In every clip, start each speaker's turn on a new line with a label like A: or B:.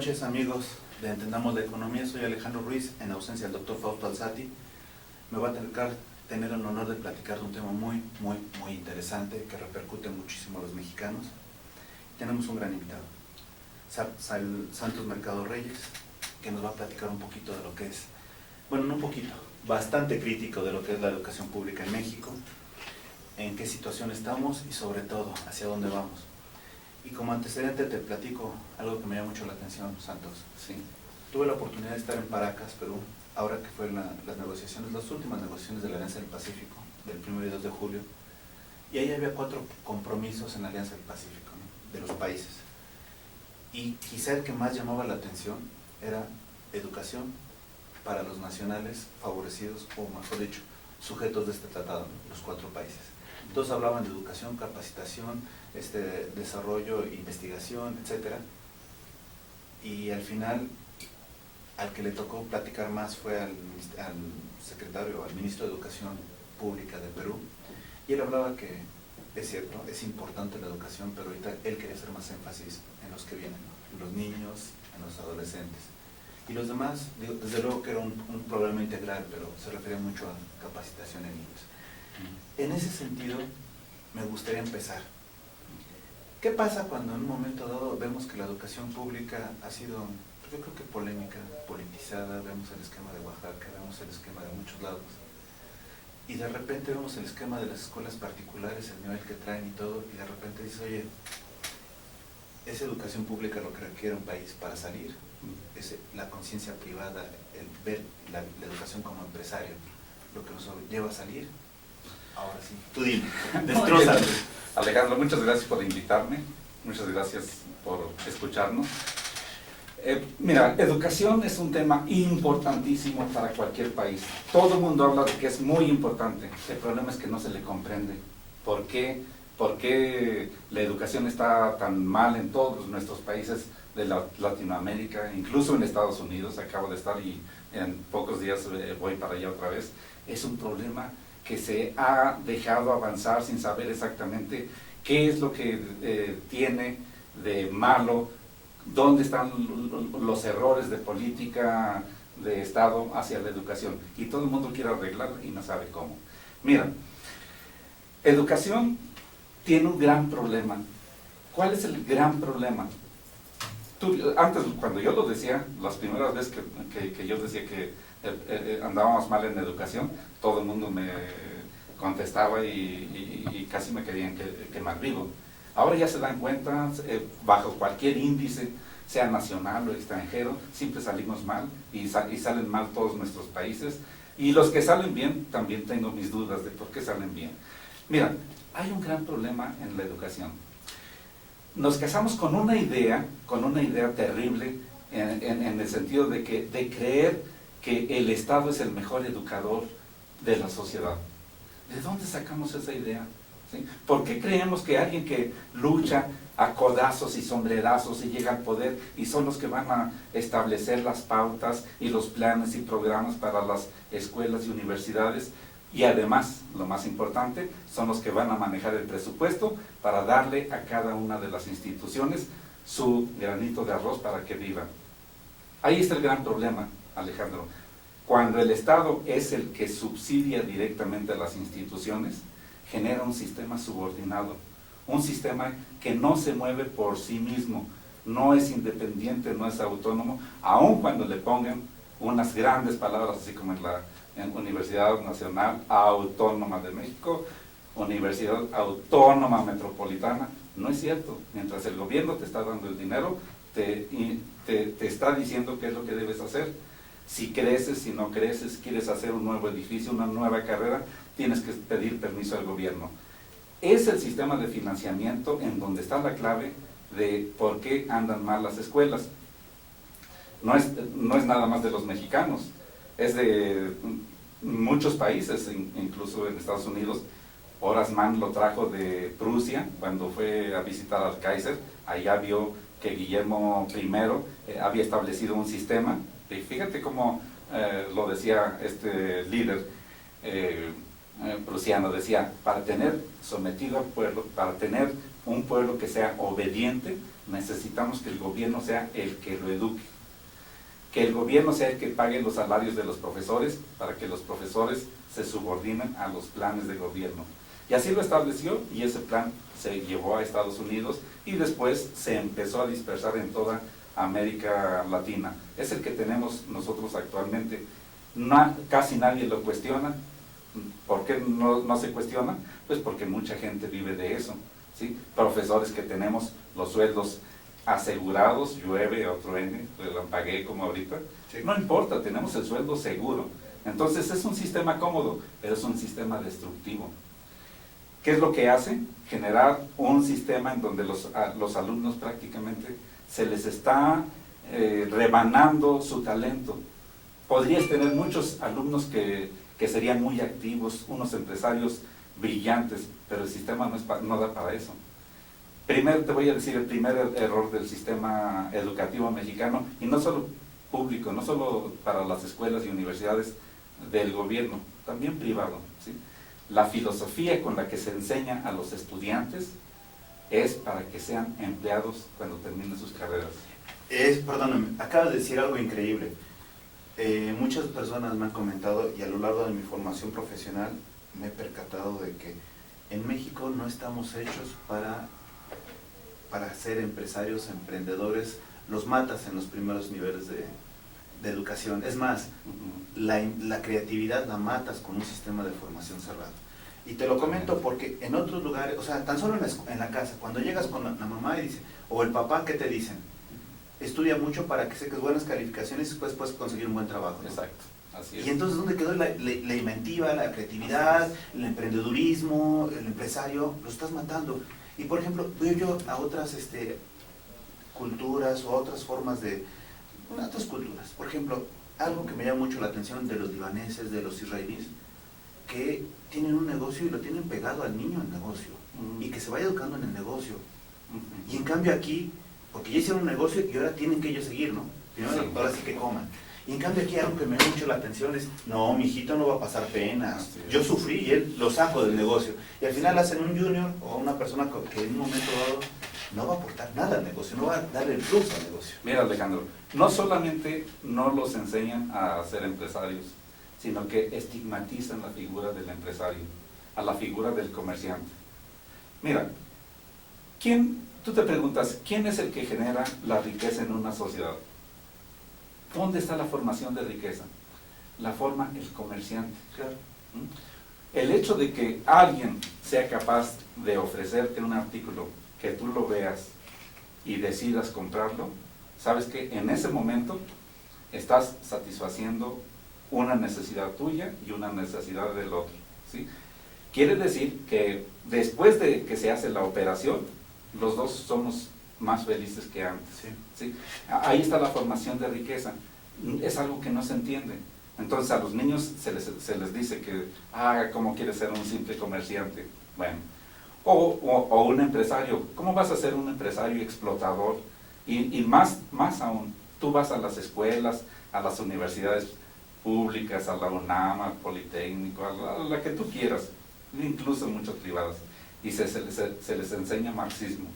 A: noches, amigos de Entendamos la Economía. Soy Alejandro Ruiz, en ausencia del doctor Fausto Alzati. Me va a tener el honor de platicar de un tema muy interesante que repercute muchísimo a los mexicanos. Tenemos un gran invitado, Santos Mercado Reyes, que nos va a platicar un poquito de lo que es, bueno, no un poquito, bastante crítico de lo que es la educación pública en México, en qué situación estamos y sobre todo hacia dónde vamos. Y como antecedente te platico algo que me llama mucho la atención, Santos. Sí. Tuve la oportunidad de estar en Paracas, Perú, ahora que fueron las negociaciones, las últimas negociaciones de la Alianza del Pacífico, del 1 y 2 de julio, y ahí había 4 compromisos en la Alianza del Pacífico, ¿no?, de los países. Y quizá el que más llamaba la atención era educación para los nacionales favorecidos, o mejor dicho, sujetos de este tratado, ¿no?, los 4 países. Todos hablaban de educación, capacitación, desarrollo, investigación, etc. Y al final, al que le tocó platicar más fue al secretario, al ministro de Educación Pública de Perú, y él hablaba que es cierto, es importante la educación, pero ahorita él quería hacer más énfasis en los que vienen, ¿no?, en los niños, en los adolescentes. Y los demás, desde luego que era un programa integral, pero se refería mucho a capacitación en niños. En ese sentido, me gustaría empezar. ¿Qué pasa cuando en un momento dado vemos que la educación pública ha sido, yo creo que polémica, politizada? Vemos el esquema de Oaxaca, vemos el esquema de muchos lados, y de repente vemos el esquema de las escuelas particulares, el nivel que traen y todo, y de repente dices, oye, ¿es educación pública lo que requiere un país para salir? ¿Es la conciencia privada, el ver la educación como empresario, lo que nos lleva a salir? Ahora sí, tú dime, destrózalo.
B: Alejandro, muchas gracias por invitarme, muchas gracias por escucharnos. Mira, educación es un tema importantísimo para cualquier país. Todo el mundo habla de que es muy importante. El problema es que no se le comprende. ¿Por qué? ¿Por qué la educación está tan mal en todos nuestros países de Latinoamérica, incluso en Estados Unidos? Acabo de estar y en pocos días voy para allá otra vez. Es un problema que se ha dejado avanzar sin saber exactamente qué es lo que tiene de malo, dónde están los errores de política de Estado hacia la educación. Y todo el mundo quiere arreglar y no sabe cómo. Mira, educación tiene un gran problema. ¿Cuál es el gran problema? Antes, cuando yo lo decía, las primeras veces que yo decía que andábamos mal en educación, todo el mundo me contestaba y casi me querían quemar vivo. Ahora ya se dan cuenta, bajo cualquier índice, sea nacional o extranjero, siempre salimos mal y salen mal todos nuestros países. Y los que salen bien, también tengo mis dudas de por qué salen bien. Mira, hay un gran problema en la educación. Nos casamos con una idea terrible en el sentido de creer que el Estado es el mejor educador de la sociedad. ¿De dónde sacamos esa idea? ¿Sí? ¿Por qué creemos que alguien que lucha a codazos y sombrerazos y llega al poder y son los que van a establecer las pautas y los planes y programas para las escuelas y universidades? Y además, lo más importante, son los que van a manejar el presupuesto para darle a cada una de las instituciones su granito de arroz para que vivan. Ahí está el gran problema, Alejandro. Cuando el Estado es el que subsidia directamente a las instituciones, genera un sistema subordinado, un sistema que no se mueve por sí mismo, no es independiente, no es autónomo, aun cuando le pongan unas grandes palabras, así como en Universidad Nacional Autónoma de México, Universidad Autónoma Metropolitana. No es cierto. Mientras el gobierno te está dando el dinero, te está diciendo qué es lo que debes hacer. Si creces, si no creces, quieres hacer un nuevo edificio, una nueva carrera, tienes que pedir permiso al gobierno. Es el sistema de financiamiento en donde está la clave de por qué andan mal las escuelas. No es nada más de los mexicanos, es de muchos países, incluso en Estados Unidos. Horace Mann lo trajo de Prusia cuando fue a visitar al Kaiser. Allá vio que Guillermo I había establecido un sistema, y fíjate cómo lo decía este líder, prusiano, decía, para tener sometido al pueblo, para tener un pueblo que sea obediente, necesitamos que el gobierno sea el que lo eduque, que el gobierno sea el que pague los salarios de los profesores, para que los profesores se subordinen a los planes de gobierno. Y así lo estableció, y ese plan se llevó a Estados Unidos y después se empezó a dispersar en toda América Latina. Es el que tenemos nosotros actualmente. Casi nadie lo cuestiona. ¿Por qué no se cuestiona? Pues porque mucha gente vive de eso, ¿sí? Profesores que tenemos los sueldos asegurados, llueve o truene, relampaguee como ahorita, sí. No importa, tenemos el sueldo seguro. Entonces es un sistema cómodo, pero es un sistema destructivo. ¿Qué es lo que hace? Generar un sistema en donde los alumnos prácticamente se les está rebanando su talento. Podrías tener muchos alumnos que serían muy activos, unos empresarios brillantes, pero el sistema no da para eso. Primero te voy a decir el primer error del sistema educativo mexicano, y no solo público, no solo para las escuelas y universidades del gobierno, también privado, ¿sí? La filosofía con la que se enseña a los estudiantes es para que sean empleados cuando terminen sus carreras.
A: Perdóname, acabas de decir algo increíble. Muchas personas me han comentado, y a lo largo de mi formación profesional me he percatado de que en México no estamos hechos para ser empresarios, emprendedores. Los matas en los primeros niveles de educación. Es más, la creatividad la matas con un sistema de formación cerrado. Y te lo comento porque en otros lugares, o sea, tan solo en la casa, cuando llegas con la mamá y dice, o el papá, ¿qué te dicen? Estudia mucho para que saques buenas calificaciones y después puedes conseguir un buen trabajo, ¿no?
B: Exacto, así es.
A: Y entonces, ¿dónde quedó la inventiva, la creatividad, el emprendedurismo, el empresario? Lo estás matando. Y por ejemplo, veo yo a otras culturas o otras formas otras culturas. Por ejemplo, algo que me llama mucho la atención de los libaneses, de los israelíes, que tienen un negocio y lo tienen pegado al niño el negocio, y que se vaya educando en el negocio. Y en cambio aquí, porque ya hicieron un negocio y ahora tienen que ellos seguir, ¿no? Primero, sí. Ahora sí que coman. Y en cambio aquí algo que me llama mucho la atención es, no, mi hijito no va a pasar penas, yo sufrí y él lo saco del negocio. Y al final hacen un junior o una persona que en un momento dado no va a aportar nada al negocio, no va a darle el plus al negocio.
B: Mira, Alejandro, no solamente no los enseñan a ser empresarios, sino que estigmatizan la figura del empresario, a la figura del comerciante. Mira, tú te preguntas, ¿quién es el que genera la riqueza en una sociedad? ¿Dónde está la formación de riqueza? La forma el comerciante.
A: Claro.
B: El hecho de que alguien sea capaz de ofrecerte un artículo, que tú lo veas y decidas comprarlo, sabes que en ese momento estás satisfaciendo una necesidad tuya y una necesidad del otro, ¿sí? Quiere decir que después de que se hace la operación, los dos somos más felices que antes,
A: sí.
B: ¿Sí? Ahí está la formación de riqueza. Es algo que no se entiende. Entonces a los niños se les dice que, ¿cómo quieres ser un simple comerciante? Bueno, o un empresario. ¿Cómo vas a ser un empresario explotador? Y más aún, tú vas a las escuelas, a las universidades públicas, a la UNAM, al Politécnico, a la que tú quieras, incluso muchas privadas, y se les enseña marxismo,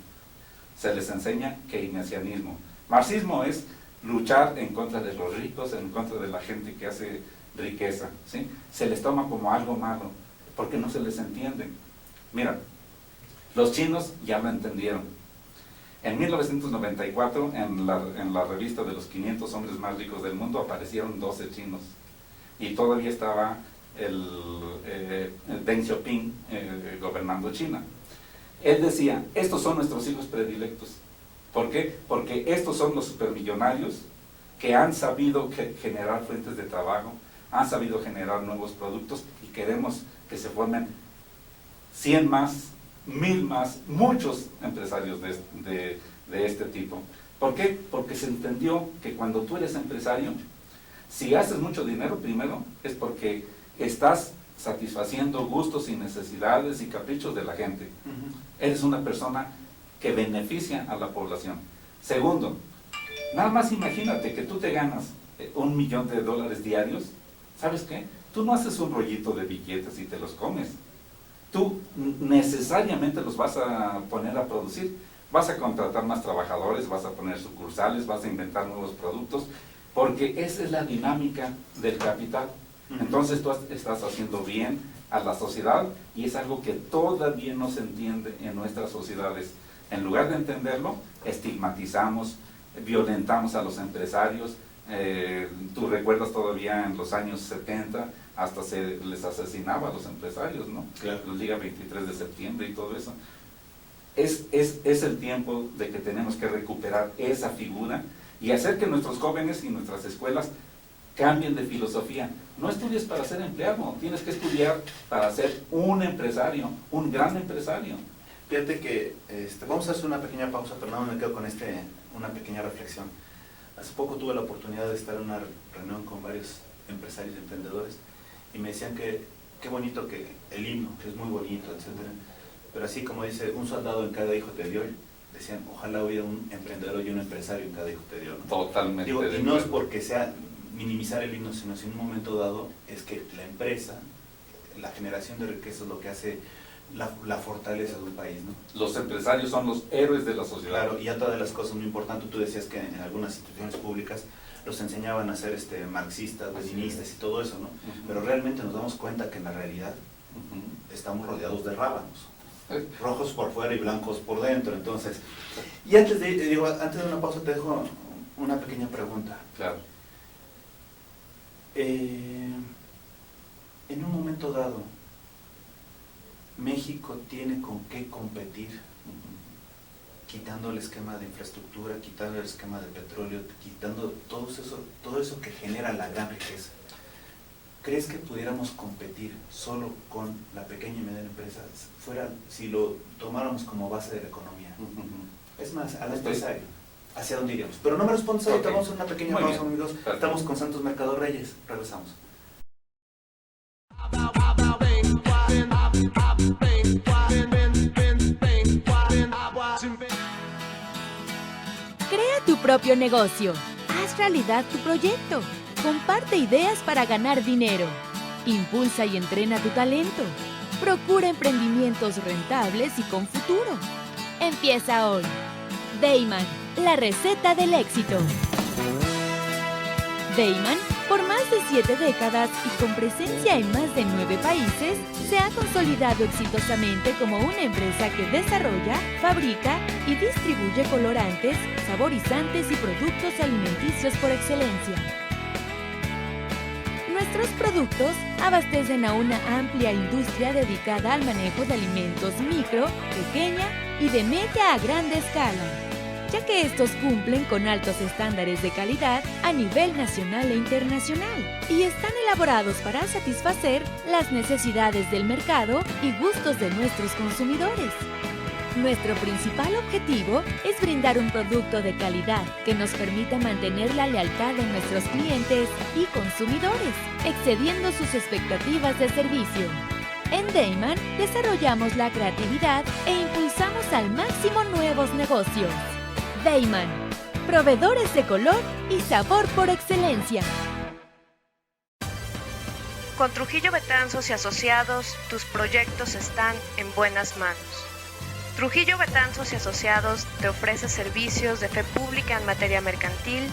B: se les enseña keynesianismo. Marxismo es luchar en contra de los ricos, en contra de la gente que hace riqueza, ¿sí? Se les toma como algo malo, porque no se les entiende. Mira, los chinos ya lo entendieron. En 1994, en la revista de los 500 hombres más ricos del mundo, aparecieron 12 chinos. Y todavía estaba el Deng Xiaoping gobernando China. Él decía, estos son nuestros hijos predilectos. ¿Por qué? Porque estos son los supermillonarios que han sabido generar fuentes de trabajo, han sabido generar nuevos productos, y queremos que se formen 100 más, 1000 más, muchos empresarios de este tipo. ¿Por qué? Porque se entendió que cuando tú eres empresario, si haces mucho dinero, primero, es porque estás satisfaciendo gustos y necesidades y caprichos de la gente. Eres una persona que beneficia a la población. Segundo, nada más imagínate que tú te ganas $1 millón diarios. ¿Sabes qué? Tú no haces un rollito de billetes y te los comes. Tú necesariamente los vas a poner a producir. Vas a contratar más trabajadores, vas a poner sucursales, vas a inventar nuevos productos, porque esa es la dinámica del capital. Entonces tú estás haciendo bien a la sociedad y es algo que todavía no se entiende en nuestras sociedades. En lugar de entenderlo, estigmatizamos, violentamos a los empresarios. Tú recuerdas todavía en los años 70 hasta se les asesinaba a los empresarios, ¿no?
A: Claro.
B: El día 23 de septiembre y todo eso. Es el tiempo de que tenemos que recuperar esa figura y hacer que nuestros jóvenes y nuestras escuelas cambien de filosofía. No estudies para ser empleado, tienes que estudiar para ser un empresario, un gran empresario.
A: Fíjate que vamos a hacer una pequeña pausa, pero no me quedo con una pequeña reflexión. Hace poco tuve la oportunidad de estar en una reunión con varios empresarios y emprendedores y me decían que qué bonito que el himno, que es muy bonito, etcétera. Pero así como dice, un soldado en cada hijo te dio, decían, ojalá hubiera un emprendedor y un empresario en cada hijo te dio, ¿no?
B: Totalmente.
A: Digo, y no es porque sea minimizar el himno, sino si en un momento dado es que la empresa, la generación de riqueza es lo que hace la fortaleza de un país, ¿no?
B: Los empresarios son los héroes de la sociedad.
A: Claro, y otra de las cosas muy importantes, tú decías que en algunas instituciones públicas los enseñaban a ser marxistas, leninistas y todo eso, ¿no? Pero realmente nos damos cuenta que en la realidad estamos rodeados de rábanos, rojos por fuera y blancos por dentro. Entonces, y antes de una pausa te dejo una pequeña pregunta.
B: Claro.
A: En un momento dado, México tiene con qué competir, quitando el esquema de infraestructura, quitando el esquema de petróleo, quitando todo eso que genera la gran riqueza. ¿Crees que pudiéramos competir solo con la pequeña y mediana empresa, si lo tomáramos como base de la economía? Es más, al empresario, ¿hacia dónde iríamos? Pero no me respondas ahorita, vamos a una pequeña pausa, amigos. Perfecto. Estamos con Santos Mercado Reyes, regresamos.
C: Crea tu propio negocio. Haz realidad tu proyecto. Comparte ideas para ganar dinero. Impulsa y entrena tu talento. Procura emprendimientos rentables y con futuro. Empieza hoy. Dayman, la receta del éxito. Dayman, por más de 7 décadas y con presencia en más de 9 países, se ha consolidado exitosamente como una empresa que desarrolla, fabrica y distribuye colorantes, saborizantes y productos alimenticios por excelencia. Nuestros productos abastecen a una amplia industria dedicada al manejo de alimentos micro, pequeña y de media a grande escala, ya que estos cumplen con altos estándares de calidad a nivel nacional e internacional y están elaborados para satisfacer las necesidades del mercado y gustos de nuestros consumidores. Nuestro principal objetivo es brindar un producto de calidad que nos permita mantener la lealtad de nuestros clientes y consumidores, excediendo sus expectativas de servicio. En Dayman desarrollamos la creatividad e impulsamos al máximo nuevos negocios. Dayman, proveedores de color y sabor por excelencia.
D: Con Trujillo Betanzos y Asociados, tus proyectos están en buenas manos. Trujillo Betanzos y Asociados te ofrece servicios de fe pública en materia mercantil,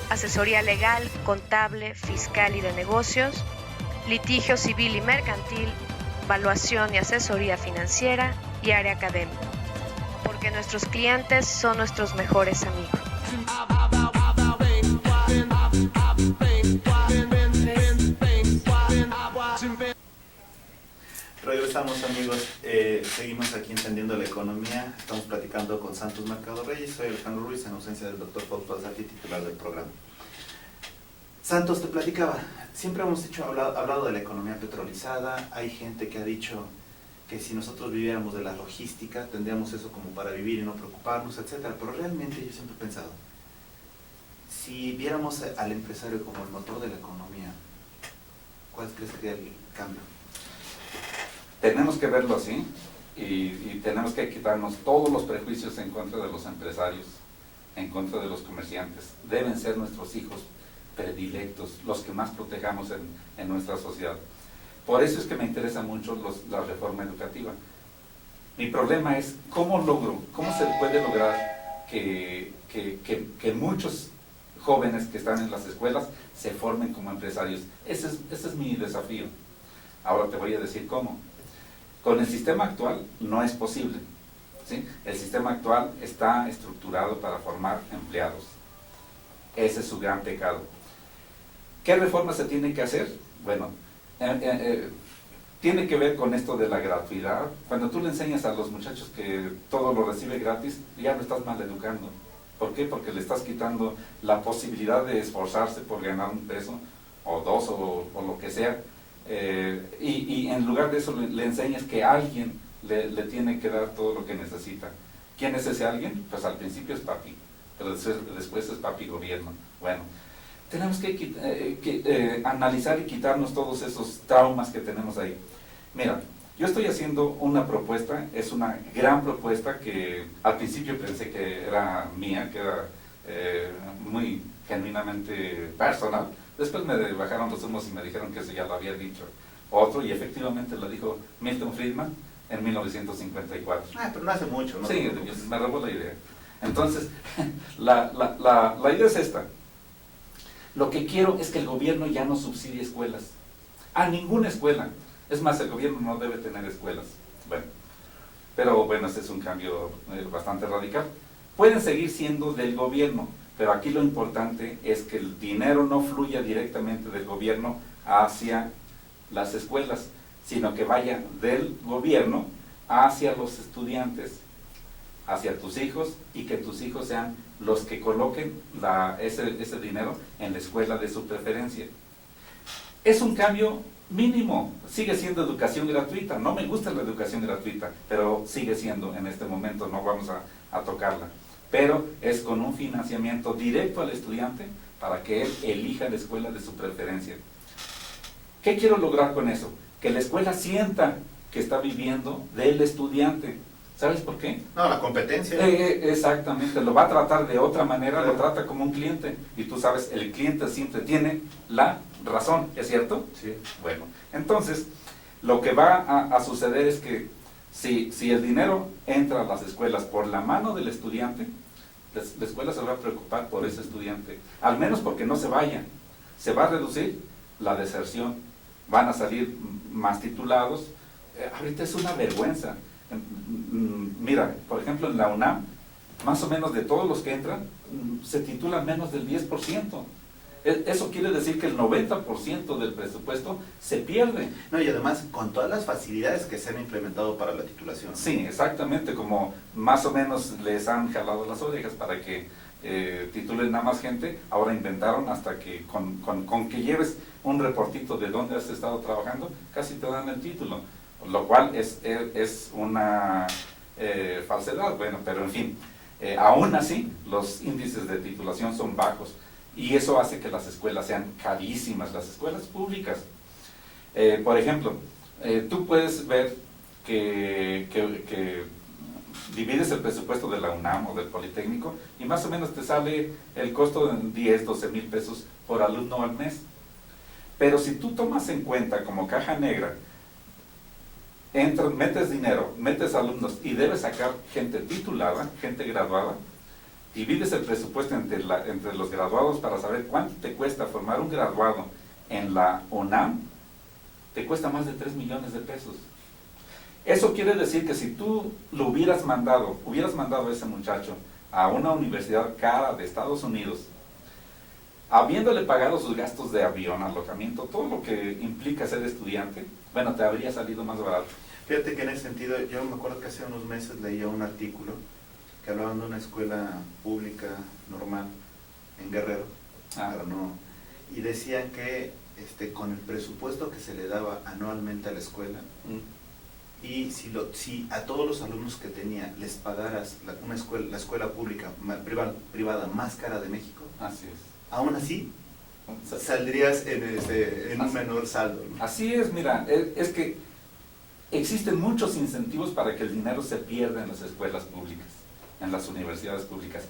D: asesoría legal, contable, fiscal y de negocios, litigio civil y mercantil, evaluación y asesoría financiera y área académica. Porque nuestros clientes son nuestros mejores amigos.
A: Regresamos, amigos, seguimos aquí entendiendo la economía. Estamos platicando con Santos Mercado Reyes. Soy Alejandro Ruiz, en ausencia del doctor Fausto Alzati, titular del programa. Santos, te platicaba, siempre hemos hablado de la economía petrolizada. Hay gente que ha dicho que si nosotros viviéramos de la logística, tendríamos eso como para vivir y no preocuparnos, etcétera. Pero realmente yo siempre he pensado, si viéramos al empresario como el motor de la economía, ¿cuál crees que sería el cambio?
B: Tenemos que verlo así y tenemos que quitarnos todos los prejuicios en contra de los empresarios, en contra de los comerciantes. Deben ser nuestros hijos, predilectos, los que más protejamos en nuestra sociedad. Por eso es que me interesa mucho la reforma educativa. Mi problema es cómo se puede lograr que muchos jóvenes que están en las escuelas se formen como empresarios. Ese es mi desafío. Ahora te voy a decir cómo. Con el sistema actual no es posible, ¿sí? El sistema actual está estructurado para formar empleados. Ese es su gran pecado. ¿Qué reforma se tiene que hacer? Bueno, tiene que ver con esto de la gratuidad. Cuando tú le enseñas a los muchachos que todo lo recibe gratis, ya lo estás mal educando. ¿Por qué? Porque le estás quitando la posibilidad de esforzarse por ganar un peso, o dos, o lo que sea. Y en lugar de eso le enseñas que alguien le tiene que dar todo lo que necesita. ¿Quién es ese alguien? Pues al principio es papi, pero después es papi gobierno. Bueno, tenemos que analizar y quitarnos todos esos traumas que tenemos ahí. Mira, yo estoy haciendo una propuesta, es una gran propuesta que al principio pensé que era mía, que era muy genuinamente personal. Después me bajaron los humos y me dijeron que eso ya lo había dicho otro, y efectivamente lo dijo Milton Friedman en 1954.
A: Pero no hace mucho, ¿no?
B: Sí, me robó la idea. Entonces, la idea es esta. Lo que quiero es que el gobierno ya no subsidie escuelas. A ninguna escuela. Es más, el gobierno no debe tener escuelas. Bueno, pero bueno, ese es un cambio bastante radical. Pueden seguir siendo del gobierno, pero aquí lo importante es que el dinero no fluya directamente del gobierno hacia las escuelas, sino que vaya del gobierno hacia los estudiantes, hacia tus hijos, y que tus hijos sean los que coloquen ese dinero en la escuela de su preferencia. Es un cambio mínimo, sigue siendo educación gratuita. No me gusta la educación gratuita, pero sigue siendo en este momento, no vamos a tocarla. Pero es con un financiamiento directo al estudiante para que él elija la escuela de su preferencia. ¿Qué quiero lograr con eso? Que la escuela sienta que está viviendo del estudiante. ¿Sabes por qué?
A: No, la competencia.
B: Exactamente, lo va a tratar de otra manera, lo trata como un cliente. Y tú sabes, el cliente siempre tiene la razón, ¿es cierto?
A: Sí.
B: Bueno, entonces, lo que va a suceder es que si el dinero entra a las escuelas por la mano del estudiante, la escuela se va a preocupar por ese estudiante, al menos porque no se vaya. Se va a reducir la deserción, van a salir más titulados. Ahorita es una vergüenza. Mira, por ejemplo, en la UNAM, más o menos de todos los que entran, se titulan menos del 10%. Eso quiere decir que el 90% del presupuesto se pierde.
A: No, y además con todas las facilidades que se han implementado para la titulación.
B: Sí, exactamente, como más o menos les han jalado las orejas para que titulen a más gente. Ahora inventaron hasta que con que lleves un reportito de dónde has estado trabajando, casi te dan el título, lo cual es una falsedad. Bueno, pero en fin, aún así los índices de titulación son bajos. Y eso hace que las escuelas sean carísimas, las escuelas públicas. Por ejemplo, tú puedes ver que divides el presupuesto de la UNAM o del Politécnico y más o menos te sale el costo de 10, 12 mil pesos por alumno al mes. Pero si tú tomas en cuenta como caja negra, metes dinero, metes alumnos y debes sacar gente titulada, gente graduada, divides el presupuesto entre los graduados para saber cuánto te cuesta formar un graduado en la UNAM, te cuesta más de 3 millones de pesos. Eso quiere decir que si tú lo hubieras mandado a ese muchacho a una universidad cara de Estados Unidos, habiéndole pagado sus gastos de avión, alojamiento, todo lo que implica ser estudiante, bueno, te habría salido más barato.
A: Fíjate que en ese sentido, yo me acuerdo que hace unos meses leía un artículo que hablaban de una escuela pública normal en Guerrero, y decían que con el presupuesto que se le daba anualmente a la escuela, y si a todos los alumnos que tenía les pagaras la escuela pública privada más cara de México,
B: así es,
A: aún así saldrías en un menor saldo, ¿no?
B: Así es, mira, es que existen muchos incentivos para que el dinero se pierda en las escuelas públicas, en las universidades públicas.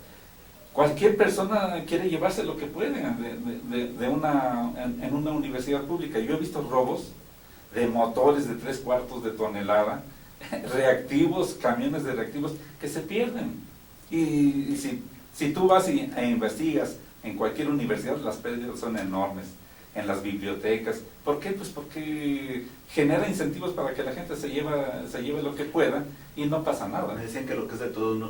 B: Cualquier persona quiere llevarse lo que puede en una universidad pública. Yo he visto robos de motores de 3/4 de tonelada, reactivos, camiones de reactivos que se pierden. Y si tú vas e investigas en cualquier universidad, las pérdidas son enormes. En las bibliotecas. ¿Por qué? Pues porque genera incentivos para que la gente se lleve lo que pueda y no pasa nada.
A: Me decían que lo que es de todos no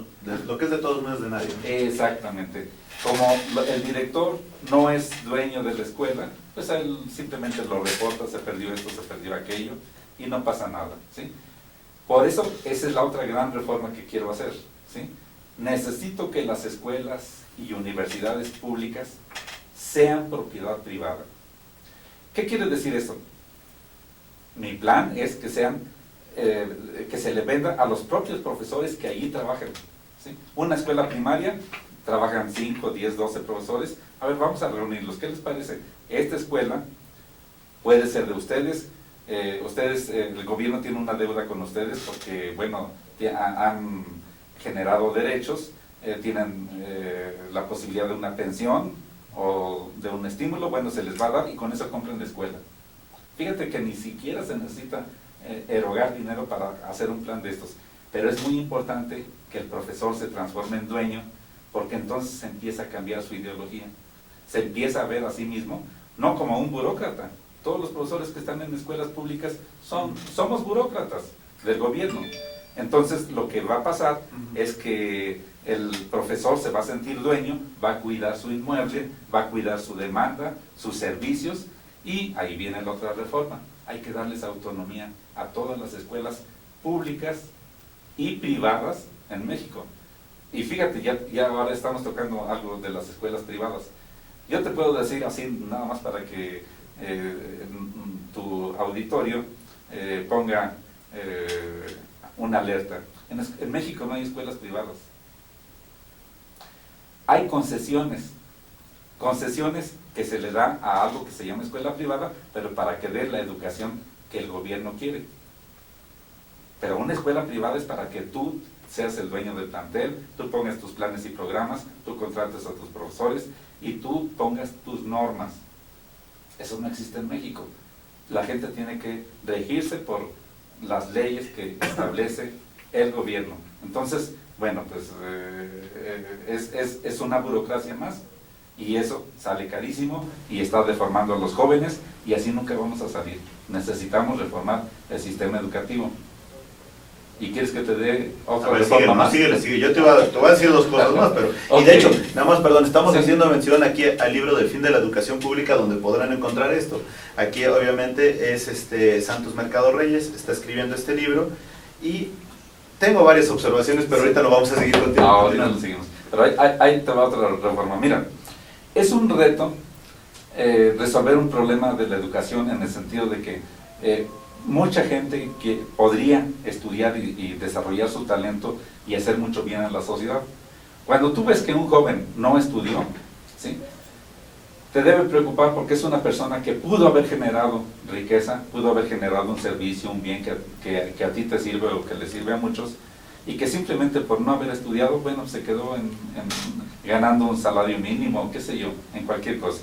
A: es de nadie, ¿no?
B: Exactamente. Como el director no es dueño de la escuela, pues él simplemente lo reporta, se perdió esto, se perdió aquello, y no pasa nada, ¿sí? Por eso, esa es la otra gran reforma que quiero hacer, ¿sí? Necesito que las escuelas y universidades públicas sean propiedad privada. ¿Qué quiere decir eso? Mi plan es que sean, que se le venda a los propios profesores que allí trabajan, ¿sí? Una escuela primaria, trabajan 5, 10, 12 profesores. A ver, vamos a reunirlos. ¿Qué les parece? Esta escuela puede ser de ustedes. El gobierno tiene una deuda con ustedes porque, bueno, han generado derechos, tienen la posibilidad de una pensión o de un estímulo, bueno, se les va a dar y con eso compren la escuela. Fíjate que ni siquiera se necesita erogar dinero para hacer un plan de estos, pero es muy importante que el profesor se transforme en dueño, porque entonces se empieza a cambiar su ideología, se empieza a ver a sí mismo, no como un burócrata. Todos los profesores que están en escuelas públicas somos burócratas del gobierno. Entonces lo que va a pasar es que el profesor se va a sentir dueño, va a cuidar su inmueble, va a cuidar su demanda, sus servicios, y ahí viene la otra reforma. Hay que darles autonomía a todas las escuelas públicas y privadas en México. Y fíjate, ya ahora estamos tocando algo de las escuelas privadas. Yo te puedo decir así, nada más para que tu auditorio ponga una alerta. En México no hay escuelas privadas. Hay concesiones que se le da a algo que se llama escuela privada, pero para que dé la educación que el gobierno quiere. Pero una escuela privada es para que tú seas el dueño del plantel, tú pongas tus planes y programas, tú contrates a tus profesores y tú pongas tus normas. Eso no existe en México. La gente tiene que regirse por las leyes que establece el gobierno. Entonces, bueno, pues es una burocracia más, y eso sale carísimo y está deformando a los jóvenes, y así nunca vamos a salir. Necesitamos reformar el sistema educativo. ¿Y quieres que te dé otra reforma más?
A: Sigue. Yo te voy a decir dos cosas más, pero...
B: Okay.
A: Y de hecho, nada más, perdón, estamos haciendo mención aquí al libro del fin de la educación pública, donde podrán encontrar esto. Aquí obviamente es Santos Mercado Reyes, está escribiendo este libro, y tengo varias observaciones, pero ahorita lo vamos a seguir continuando.
B: Ahorita lo seguimos. Pero ahí te va otra reforma. Mira, es un reto resolver un problema de la educación, en el sentido de que mucha gente que podría estudiar y desarrollar su talento y hacer mucho bien a la sociedad. Cuando tú ves que un joven no estudió, ¿sí?, te debe preocupar, porque es una persona que pudo haber generado riqueza, pudo haber generado un servicio, un bien que a ti te sirve o que le sirve a muchos, y que simplemente por no haber estudiado, bueno, se quedó ganando un salario mínimo, o qué sé yo, en cualquier cosa.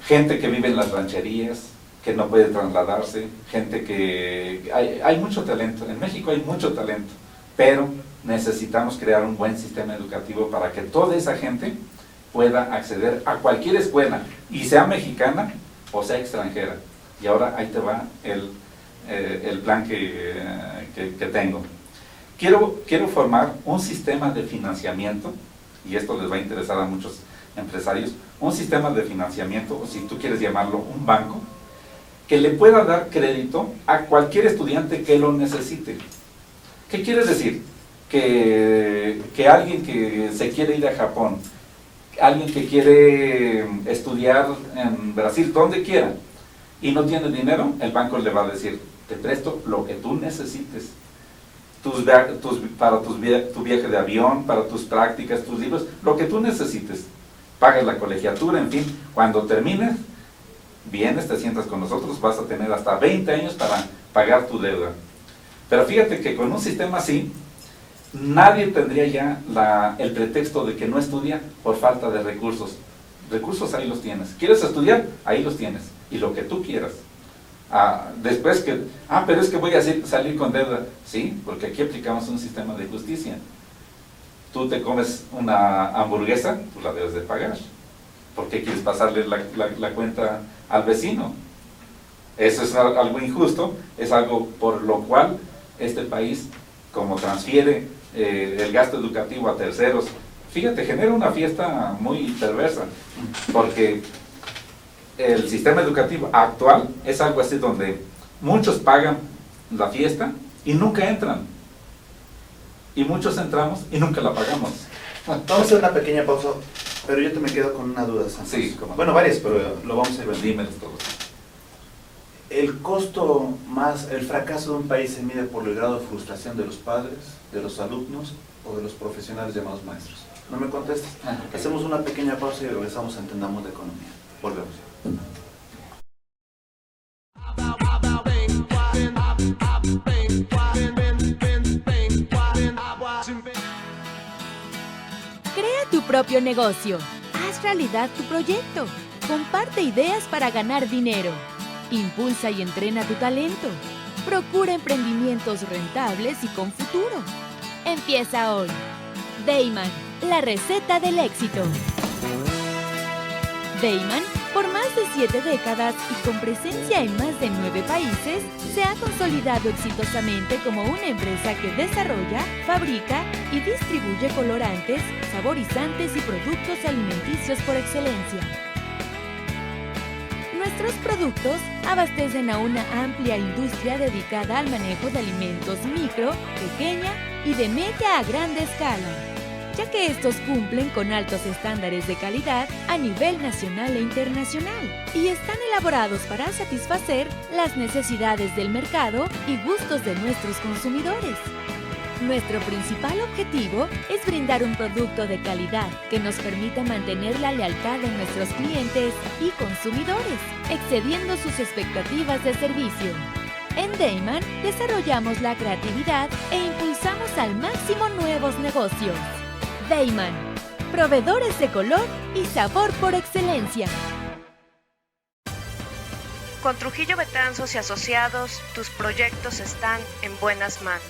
B: Gente que vive en las rancherías, que no puede trasladarse, gente que... Hay mucho talento, en México hay mucho talento, pero necesitamos crear un buen sistema educativo para que toda esa gente pueda acceder a cualquier escuela, y sea mexicana o sea extranjera. Y ahora ahí te va el plan que tengo. Quiero formar un sistema de financiamiento, y esto les va a interesar a muchos empresarios, un sistema de financiamiento, o si tú quieres llamarlo un banco, que le pueda dar crédito a cualquier estudiante que lo necesite. ¿Qué quiere decir? Que alguien que se quiere ir a Japón, alguien que quiere estudiar en Brasil, donde quiera, y no tiene dinero, el banco le va a decir: te presto lo que tú necesites, para tu viaje de avión, para tus prácticas, tus libros, lo que tú necesites, pagas la colegiatura, en fin. Cuando termines, vienes, te sientas con nosotros, vas a tener hasta 20 años para pagar tu deuda. Pero fíjate que con un sistema así, nadie tendría ya el pretexto de que no estudia por falta de recursos. Recursos ahí los tienes. ¿Quieres estudiar? Ahí los tienes. Y lo que tú quieras. Después pero es que voy a salir con deuda. Sí, porque aquí aplicamos un sistema de justicia. Tú te comes una hamburguesa, tú la debes de pagar. ¿Por qué quieres pasarle la cuenta al vecino? Eso es algo injusto, es algo por lo cual este país, como transfiere el gasto educativo a terceros, fíjate, genera una fiesta muy perversa, porque el sistema educativo actual es algo así donde muchos pagan la fiesta y nunca entran, y muchos entramos y nunca la pagamos.
A: Vamos a hacer una pequeña pausa, pero yo te me quedo con una duda, Santos.
B: Sí, como
A: bueno, varias, pero lo vamos a ir viendo.
B: Dímelos todos.
A: El costo más, el fracaso de un país se mide por el grado de frustración de los padres, de los alumnos o de los profesionales llamados maestros. ¿No me contestas?
B: Okay.
A: Hacemos una pequeña pausa y regresamos a Entendamos de Economía. Volvemos.
C: Crea tu propio negocio. Haz realidad tu proyecto. Comparte ideas para ganar dinero. Impulsa y entrena tu talento. Procura emprendimientos rentables y con futuro. Empieza hoy. Dayman, la receta del éxito. Dayman, por más de 7 décadas y con presencia en más de 9 países, se ha consolidado exitosamente como una empresa que desarrolla, fabrica y distribuye colorantes, saborizantes y productos alimenticios por excelencia. Nuestros productos abastecen a una amplia industria dedicada al manejo de alimentos micro, pequeña y de media a grande escala, ya que estos cumplen con altos estándares de calidad a nivel nacional e internacional y están elaborados para satisfacer las necesidades del mercado y gustos de nuestros consumidores. Nuestro principal objetivo es brindar un producto de calidad que nos permita mantener la lealtad de nuestros clientes y consumidores, excediendo sus expectativas de servicio. En Dayman desarrollamos la creatividad e impulsamos al máximo nuevos negocios. Dayman, proveedores de color y sabor por excelencia.
D: Con Trujillo Betanzos y Asociados, tus proyectos están en buenas manos.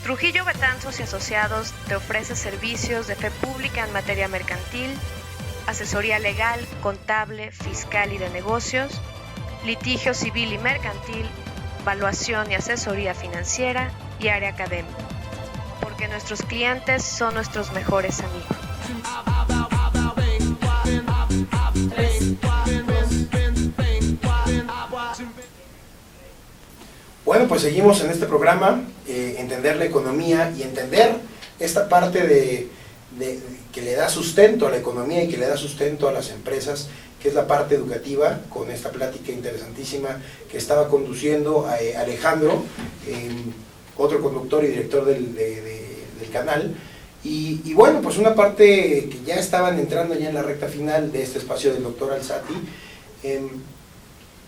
D: Trujillo Betanzos y Asociados te ofrece servicios de fe pública en materia mercantil, asesoría legal, contable, fiscal y de negocios, litigio civil y mercantil, evaluación y asesoría financiera y área académica. Porque nuestros clientes son nuestros mejores amigos.
E: Bueno, pues seguimos en este programa, entender la economía y entender esta parte de que le da sustento a la economía y que le da sustento a las empresas, que es la parte educativa, con esta plática interesantísima que estaba conduciendo Alejandro, otro conductor y director del canal. Y bueno, pues una parte que ya estaban entrando ya en la recta final de este espacio del doctor Alzati,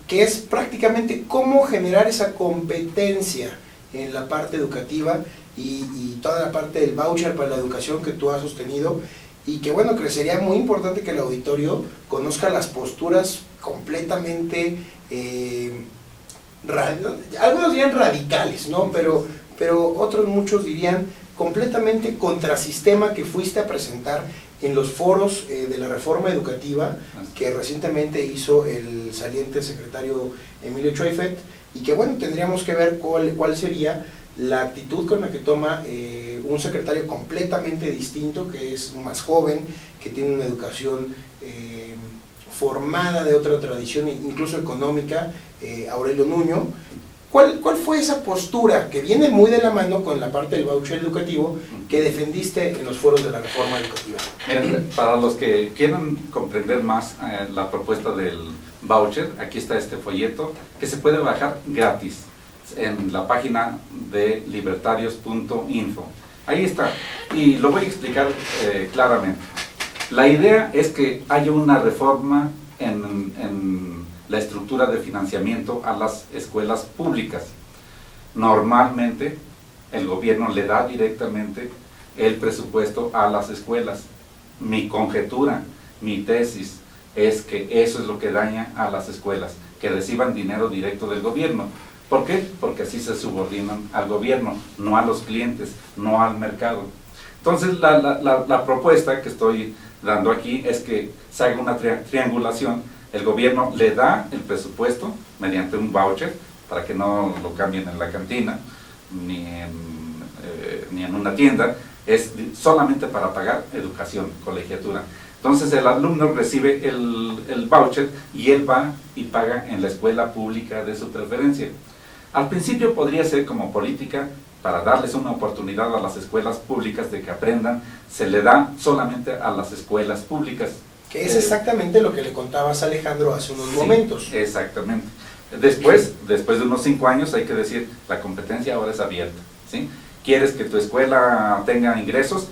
E: que es prácticamente cómo generar esa competencia en la parte educativa y toda la parte del voucher para la educación que tú has sostenido, y que bueno, que sería muy importante que el auditorio conozca las posturas completamente, algunos dirían radicales, ¿no? Pero otros muchos dirían completamente contrasistema, que fuiste a presentar en los foros de la reforma educativa que recientemente hizo el saliente secretario Emilio Choifet, y que bueno, tendríamos que ver cuál sería la actitud con la que toma un secretario completamente distinto, que es más joven, que tiene una educación formada de otra tradición, incluso económica, Aurelio Nuño. ¿Cuál fue esa postura que viene muy de la mano con la parte del voucher educativo que defendiste en los foros de la reforma educativa?
B: Para los que quieran comprender más la propuesta del voucher, aquí está este folleto que se puede bajar gratis en la página de libertarios.info. Ahí está, y lo voy a explicar claramente. La idea es que haya una reforma en la estructura de financiamiento a las escuelas públicas. Normalmente el gobierno le da directamente el presupuesto a las escuelas. Mi conjetura, mi tesis, es que eso es lo que daña a las escuelas, que reciban dinero directo del gobierno. ¿Por qué? Porque así se subordinan al gobierno, no a los clientes, no al mercado. Entonces la propuesta que estoy dando aquí es que se haga una triangulación. El gobierno le da el presupuesto mediante un voucher para que no lo cambien en la cantina ni en una tienda, es solamente para pagar educación, colegiatura. Entonces el alumno recibe el voucher y él va y paga en la escuela pública de su preferencia. Al principio podría ser como política para darles una oportunidad a las escuelas públicas de que aprendan, se le da solamente a las escuelas públicas.
E: Que es exactamente lo que le contabas a Alejandro hace unos momentos.
B: Exactamente. Después de unos 5 años hay que decir, la competencia ahora es abierta, ¿sí? ¿Quieres que tu escuela tenga ingresos?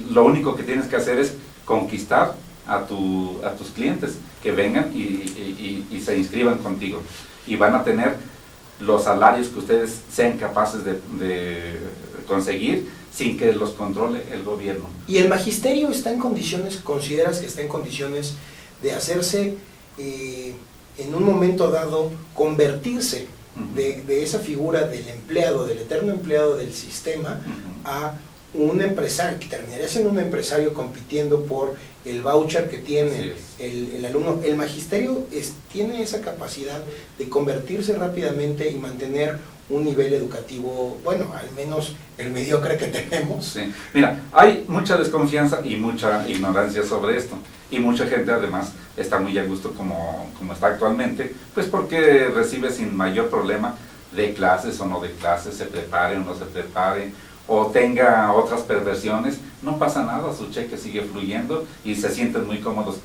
B: Lo único que tienes que hacer es conquistar a tus clientes, que vengan y se inscriban contigo. Y van a tener los salarios que ustedes sean capaces de conseguir sin que los controle el gobierno.
E: ¿Y el magisterio está en condiciones, consideras que está en condiciones de hacerse, en un momento dado, convertirse de esa figura del empleado, del eterno empleado del sistema, a un empresario, que terminaría siendo un empresario compitiendo por el voucher que tiene el alumno? ¿El magisterio tiene esa capacidad de convertirse rápidamente y mantener un nivel educativo, bueno, al menos el mediocre que tenemos?
B: Sí. Mira, hay mucha desconfianza y mucha ignorancia sobre esto, y mucha gente además está muy a gusto como está actualmente, pues porque recibe sin mayor problema de clases o no de clases, se prepare o no se prepare, o tenga otras perversiones, no pasa nada, su cheque sigue fluyendo y se sienten muy cómodos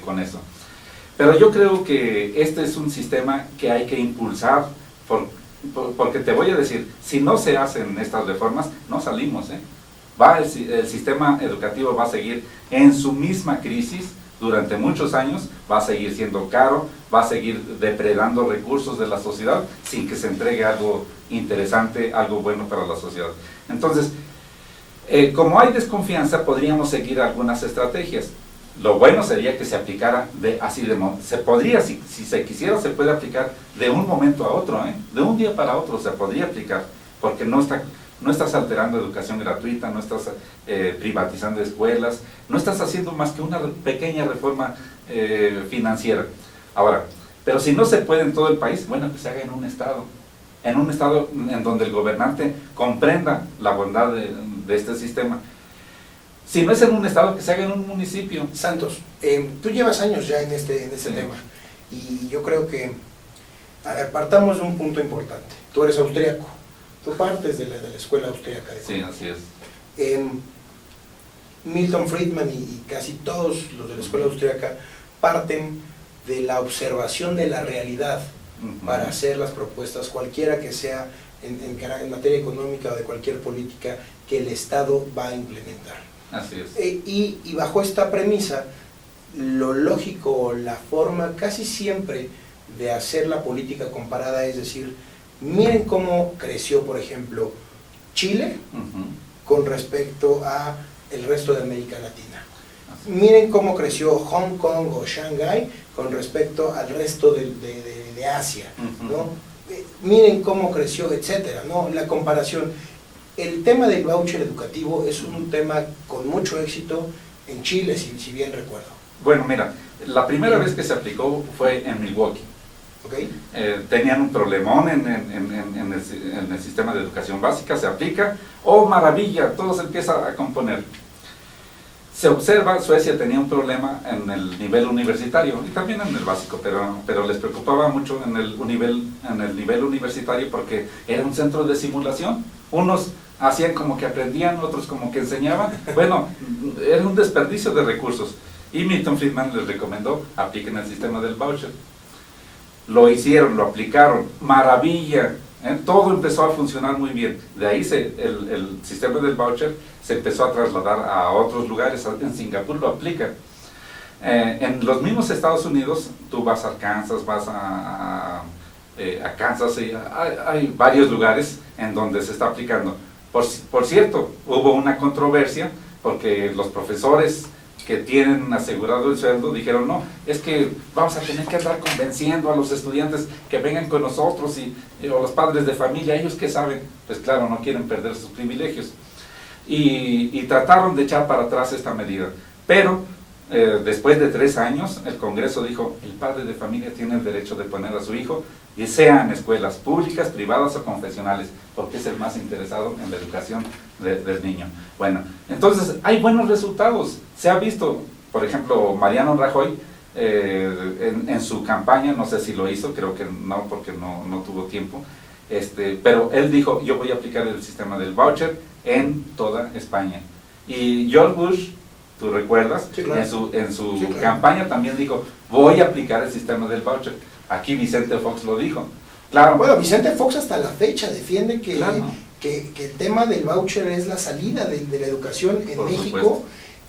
B: con eso. Pero yo creo que este es un sistema que hay que impulsar, porque te voy a decir, si no se hacen estas reformas, no salimos, el sistema educativo va a seguir en su misma crisis durante muchos años, va a seguir siendo caro, va a seguir depredando recursos de la sociedad sin que se entregue algo interesante, algo bueno para la sociedad. Entonces, como hay desconfianza, podríamos seguir algunas estrategias. Lo bueno sería que se aplicara se podría, si se quisiera, se puede aplicar de un momento a otro, de un día para otro se podría aplicar, porque no estás alterando educación gratuita, no estás privatizando escuelas, no estás haciendo más que una pequeña reforma financiera. Ahora, pero si no se puede en todo el país, bueno, que se haga en un estado en donde el gobernante comprenda la bondad de este sistema. Si no es en un estado, que se haga en un municipio.
E: Santos, tú llevas años ya en este tema, y yo creo que, a ver, partamos de un punto importante. Tú eres austriaco, tú partes de la escuela austriaca.
B: Sí, así es.
E: Milton Friedman y casi todos los de la escuela austriaca parten de la observación de la realidad para hacer las propuestas, cualquiera que sea en materia económica o de cualquier política que el Estado va a implementar.
B: Así es.
E: Y bajo esta premisa, lo lógico, la forma casi siempre de hacer la política comparada es decir, miren cómo creció, por ejemplo, Chile con respecto a el resto de América Latina. Miren cómo creció Hong Kong o Shanghái con respecto al resto de Asia, ¿no? Miren cómo creció, etcétera, ¿no? La comparación. El tema del voucher educativo es un tema con mucho éxito en Chile, si bien recuerdo.
B: Bueno, mira, la primera vez que se aplicó fue en Milwaukee.
E: ¿Okay?
B: Tenían un problemón en el sistema de educación básica, se aplica, ¡oh maravilla! Todo se empieza a componer. Se observa, Suecia tenía un problema en el nivel universitario y también en el básico, pero les preocupaba mucho en el nivel universitario porque era un centro de simulación. Unos hacían como que aprendían, otros como que enseñaban. Bueno, era un desperdicio de recursos. Y Milton Friedman les recomendó, apliquen el sistema del voucher. Lo hicieron, lo aplicaron, maravilla. Todo empezó a funcionar muy bien. De ahí el sistema del voucher se empezó a trasladar a otros lugares. En Singapur lo aplican. En los mismos Estados Unidos, tú vas a Arkansas, vas a a Kansas, hay varios lugares en donde se está aplicando. Por cierto, hubo una controversia porque los profesores que tienen asegurado el sueldo dijeron, no, es que vamos a tener que andar convenciendo a los estudiantes que vengan con nosotros o los padres de familia, ellos que saben, pues claro, no quieren perder sus privilegios. Y trataron de echar para atrás esta medida, pero después de 3 años el Congreso dijo, el padre de familia tiene el derecho de poner a su hijo, y sea en escuelas públicas, privadas o confesionales, porque es el más interesado en la educación del niño. Bueno, entonces hay buenos resultados. Se ha visto, por ejemplo, Mariano Rajoy, en su campaña, no sé si lo hizo, creo que no, porque no tuvo tiempo, pero él dijo, yo voy a aplicar el sistema del voucher en toda España. Y George Bush, tú recuerdas, sí, claro, en su sí, claro, campaña también dijo, voy a aplicar el sistema del voucher. Aquí Vicente Fox lo dijo. Claro.
E: Bueno, Vicente Fox hasta la fecha defiende que,
B: claro,
E: que el tema del voucher es la salida de la educación en
B: por
E: México,
B: supuesto,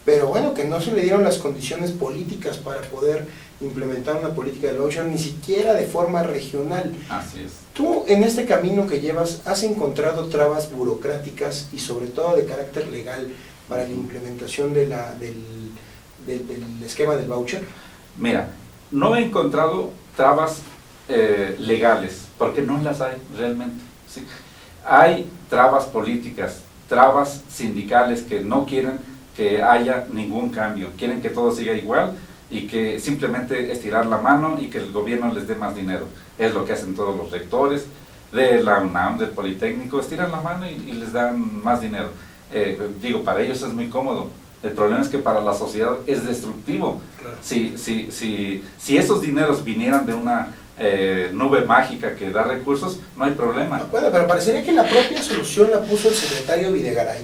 E: pero bueno, que no se le dieron las condiciones políticas para poder implementar una política del voucher, ni siquiera de forma regional.
B: Así es.
E: Tú, en este camino que llevas, ¿has encontrado trabas burocráticas y sobre todo de carácter legal para la implementación de del esquema del voucher?
B: Mira, no he encontrado trabas legales, porque no las hay realmente, ¿sí? Hay trabas políticas, trabas sindicales que no quieren que haya ningún cambio, quieren que todo siga igual y que simplemente estirar la mano y que el gobierno les dé más dinero. Es lo que hacen todos los rectores de la UNAM, del Politécnico, estiran la mano y les dan más dinero. Digo, para ellos es muy cómodo. El problema es que para la sociedad es destructivo. Claro. Si esos dineros vinieran de una nube mágica que da recursos, no hay problema.
E: Bueno, pero parecería que la propia solución la puso el secretario Videgaray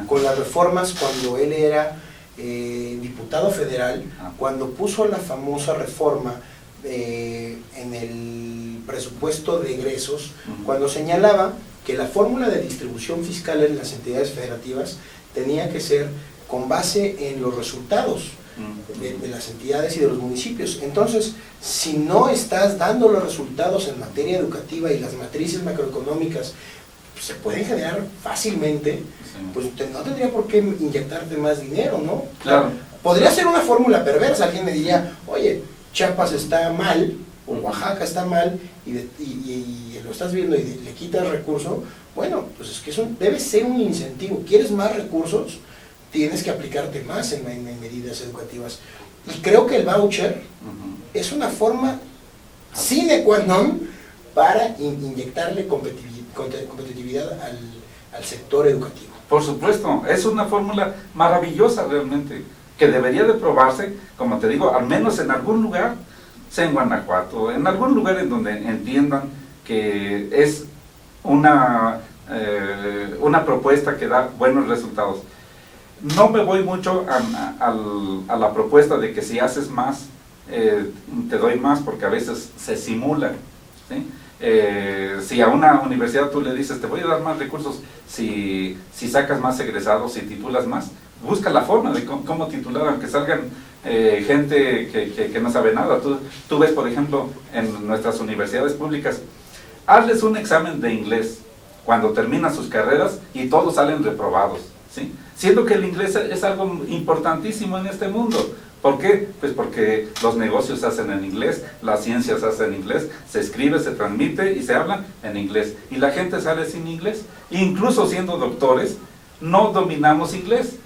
E: con las reformas cuando él era diputado federal, cuando puso la famosa reforma en el presupuesto de egresos, cuando señalaba que la fórmula de distribución fiscal en las entidades federativas tenía que ser con base en los resultados de las entidades y de los municipios. Entonces, si no estás dando los resultados en materia educativa y las matrices macroeconómicas se pueden generar fácilmente, pues no tendría por qué inyectarte más dinero, ¿no?
B: Claro.
E: Podría ser una fórmula perversa. Alguien me diría, oye, Chiapas está mal, o Oaxaca está mal, y lo estás viendo y le quitas recurso. Bueno, pues es que eso debe ser un incentivo. ¿Quieres más recursos? Tienes que aplicarte más en medidas educativas. Y creo que el voucher es una forma sine qua non para inyectarle competitividad al sector educativo.
B: Por supuesto, es una fórmula maravillosa realmente, que debería de probarse, como te digo, al menos en algún lugar, sea en Guanajuato, en algún lugar en donde entiendan que es una propuesta que da buenos resultados. No me voy mucho a la propuesta de que si haces más, te doy más, porque a veces se simula, ¿sí? Si a una universidad tú le dices, te voy a dar más recursos si sacas más egresados, si titulas más, busca la forma de cómo titular, aunque salgan gente que no sabe nada. Tú ves, por ejemplo, en nuestras universidades públicas, hazles un examen de inglés cuando terminan sus carreras y todos salen reprobados, ¿sí? Siendo que el inglés es algo importantísimo en este mundo. ¿Por qué? Pues porque los negocios se hacen en inglés, las ciencias se hacen en inglés, se escribe, se transmite y se habla en inglés. Y la gente sale sin inglés. Incluso siendo doctores, no dominamos inglés.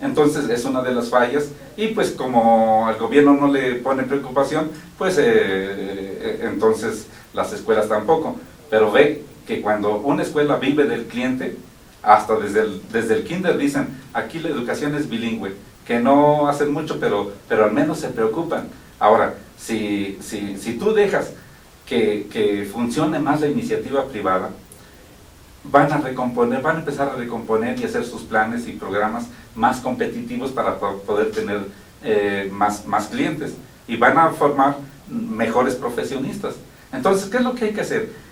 B: Entonces es una de las fallas. Y pues como al gobierno no le pone preocupación, pues entonces las escuelas tampoco. Pero ve que cuando una escuela vive del cliente, hasta desde el kinder dicen, aquí la educación es bilingüe, que no hacen mucho, pero al menos se preocupan. Ahora, si tú dejas que funcione más la iniciativa privada, van a empezar a recomponer y hacer sus planes y programas más competitivos para poder tener más clientes, y van a formar mejores profesionistas. Entonces, ¿qué es lo que hay que hacer?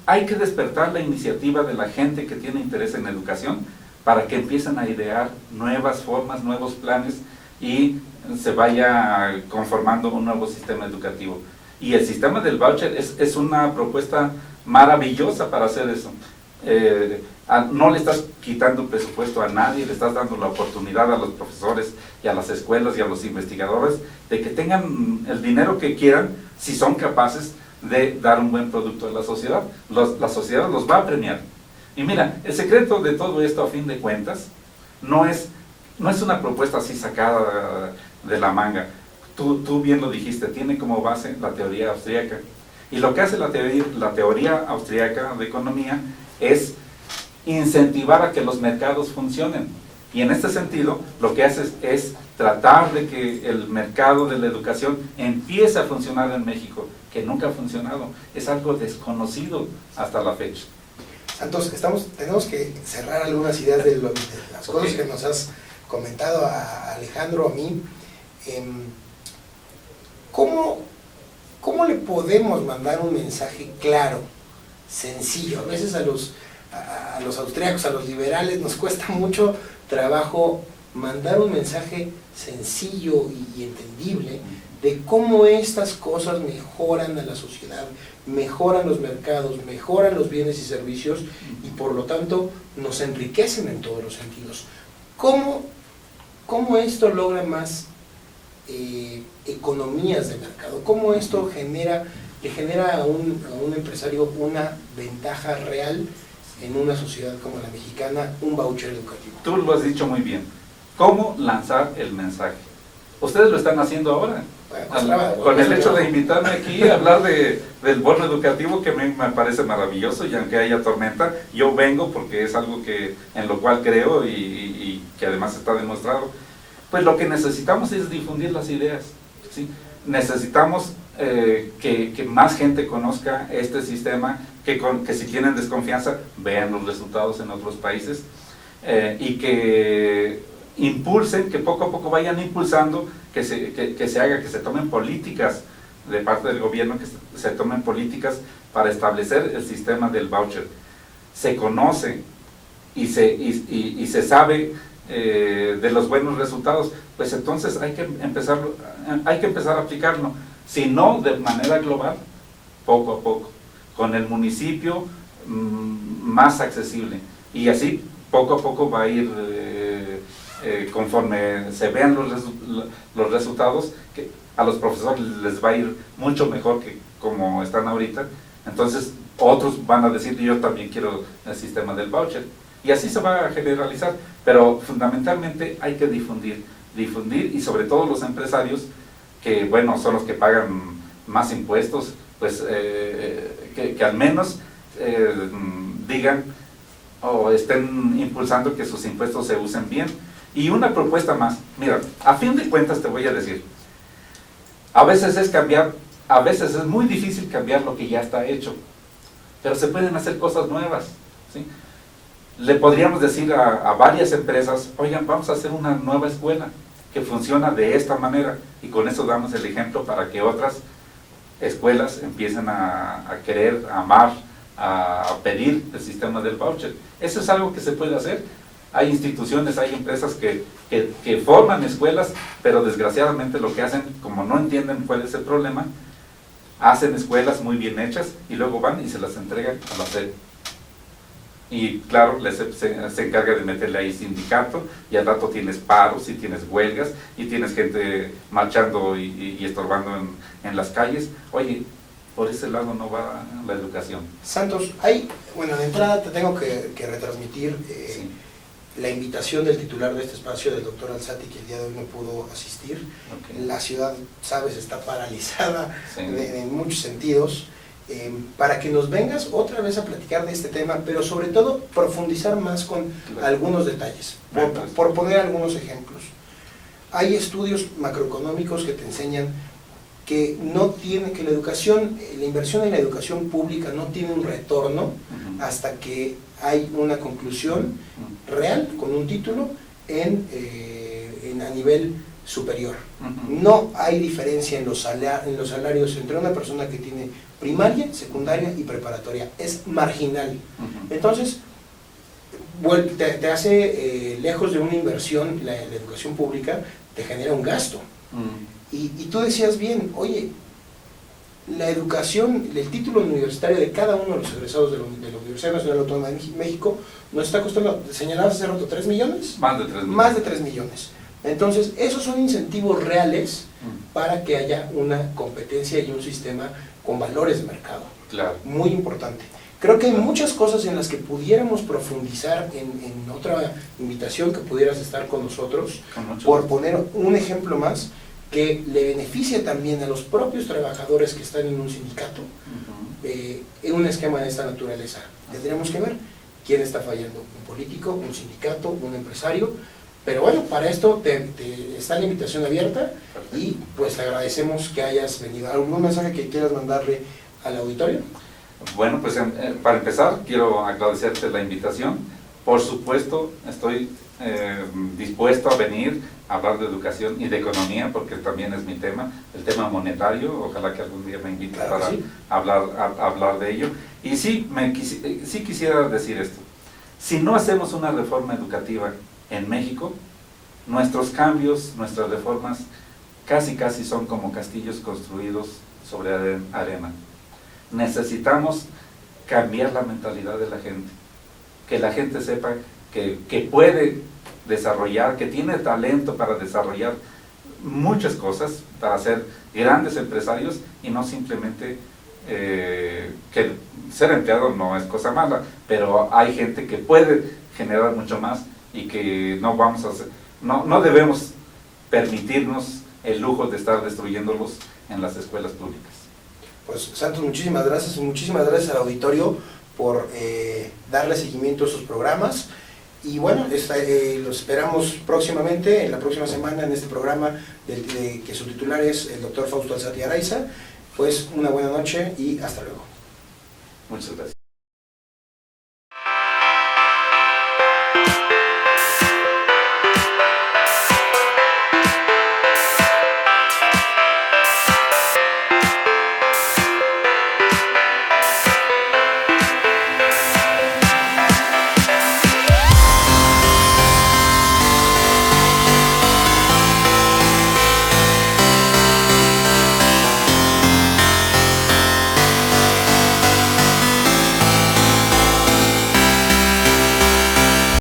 B: Hay que despertar la iniciativa de la gente que tiene interés en educación para que empiecen a idear nuevas formas, nuevos planes y se vaya conformando un nuevo sistema educativo. Y el sistema del voucher es una propuesta maravillosa para hacer eso. No le estás quitando presupuesto a nadie, le estás dando la oportunidad a los profesores y a las escuelas y a los investigadores de que tengan el dinero que quieran si son capaces de dar un buen producto a la sociedad. La sociedad los va a premiar. Y mira, el secreto de todo esto, a fin de cuentas, no es una propuesta así sacada de la manga. Tú bien lo dijiste, tiene como base la teoría austríaca. Y lo que hace la teoría austríaca de economía es incentivar a que los mercados funcionen. Y en este sentido, lo que hace es tratar de que el mercado de la educación empiece a funcionar en México, que nunca ha funcionado. Es algo desconocido hasta la fecha.
E: Santos, tenemos que cerrar algunas ideas de las cosas que nos has comentado a Alejandro, a mí. ¿Cómo le podemos mandar un mensaje claro, sencillo? A veces a los austríacos, a los liberales, nos cuesta mucho trabajo mandar un mensaje sencillo y entendible de cómo estas cosas mejoran a la sociedad, mejoran los mercados, mejoran los bienes y servicios y por lo tanto nos enriquecen en todos los sentidos. ¿Cómo esto logra más economías de mercado? ¿Cómo esto le genera a un empresario una ventaja real en una sociedad como la mexicana, un voucher educativo?
B: Tú lo has dicho muy bien. ¿Cómo lanzar el mensaje? Ustedes lo están haciendo ahora. Con el hecho de invitarme aquí a hablar del bono educativo, que a mí me parece maravilloso, y aunque haya tormenta, yo vengo porque es algo en lo cual creo y que además está demostrado. Pues lo que necesitamos es difundir las ideas, ¿sí? Necesitamos que más gente conozca este sistema, que si tienen desconfianza vean los resultados en otros países y que impulsen, que poco a poco vayan impulsando que se tomen políticas de parte del gobierno, que se tomen políticas para establecer el sistema del voucher. Se conoce y se sabe de los buenos resultados, pues entonces hay que empezar a aplicarlo, si no de manera global, poco a poco, con el municipio más accesible, y así poco a poco va a ir conforme se vean los resultados, que a los profesores les va a ir mucho mejor que como están ahorita. Entonces otros van a decir, yo también quiero el sistema del voucher, y así se va a generalizar, pero fundamentalmente hay que difundir, y sobre todo los empresarios, que bueno, son los que pagan más impuestos, pues que al menos digan o estén impulsando que sus impuestos se usen bien. Y una propuesta más, mira, a fin de cuentas te voy a decir, a veces es muy difícil cambiar lo que ya está hecho, pero se pueden hacer cosas nuevas, ¿sí? Le podríamos decir a varias empresas, oigan, vamos a hacer una nueva escuela que funciona de esta manera, y con eso damos el ejemplo para que otras escuelas empiecen a querer, a amar, a pedir el sistema del voucher. Eso es algo que se puede hacer. Hay instituciones, hay empresas que forman escuelas, pero desgraciadamente lo que hacen, como no entienden cuál es el problema, hacen escuelas muy bien hechas y luego van y se las entregan a la SEP. Y claro, la SEP se encarga de meterle ahí sindicato, y al rato tienes paros y tienes huelgas y tienes gente marchando y estorbando en las calles. Oye, por ese lado no va la educación.
E: Santos, de entrada te tengo que retransmitir
B: Sí.
E: La invitación del titular de este espacio, del doctor Alzati, que el día de hoy no pudo asistir.
B: Okay.
E: La ciudad, sabes, está paralizada
B: Sí.
E: en muchos sentidos, para que nos vengas otra vez a platicar de este tema, pero sobre todo profundizar más con
B: Claro.
E: algunos detalles, por poner algunos ejemplos. Hay estudios macroeconómicos que te enseñan que la inversión en la educación pública no tiene un retorno hasta que hay una conclusión real, con un título, a nivel superior. No hay diferencia en los salarios entre una persona que tiene primaria, secundaria y preparatoria. Es marginal. Entonces, te hace, lejos de una inversión, la educación pública te genera un gasto. Y tú decías bien, oye, la educación, el título universitario de cada uno de los egresados de la Universidad Nacional Autónoma de México nos está costando, señalabas hace rato, ¿3 millones?
B: Más de 3 millones.
E: Más de 3 millones. Entonces, esos son incentivos reales para que haya una competencia y un sistema con valores de mercado.
B: Claro.
E: Muy importante. Creo que hay muchas cosas en las que pudiéramos profundizar en otra invitación que pudieras estar con nosotros, por poner un ejemplo más que le beneficie también a los propios trabajadores que están en un sindicato, en un esquema de esta naturaleza. Tendríamos que ver quién está fallando, un político, un sindicato, un empresario, pero bueno, para esto está la invitación abierta y pues te agradecemos que hayas venido. ¿Algún mensaje que quieras mandarle al auditorio?
B: Bueno, pues para empezar quiero agradecerte la invitación. Por supuesto, estoy dispuesto a venir a hablar de educación y de economía, porque también es mi tema, el tema monetario. Ojalá que algún día me invite para
E: sí.
B: hablar de ello. Y sí, sí quisiera decir esto. Si no hacemos una reforma educativa en México, nuestros cambios, nuestras reformas, casi son como castillos construidos sobre arena. Necesitamos cambiar la mentalidad de la gente, que la gente sepa que puede desarrollar, que tiene talento para desarrollar muchas cosas, para ser grandes empresarios y no simplemente que ser empleado no es cosa mala, pero hay gente que puede generar mucho más y que no debemos permitirnos el lujo de estar destruyéndolos en las escuelas públicas.
E: Pues Santos, muchísimas gracias al auditorio por darle seguimiento a sus programas. Y bueno, los esperamos próximamente, en la próxima semana, en este programa que su titular es el doctor Fausto Alzate Araiza. Pues una buena noche y hasta luego.
B: Muchas gracias.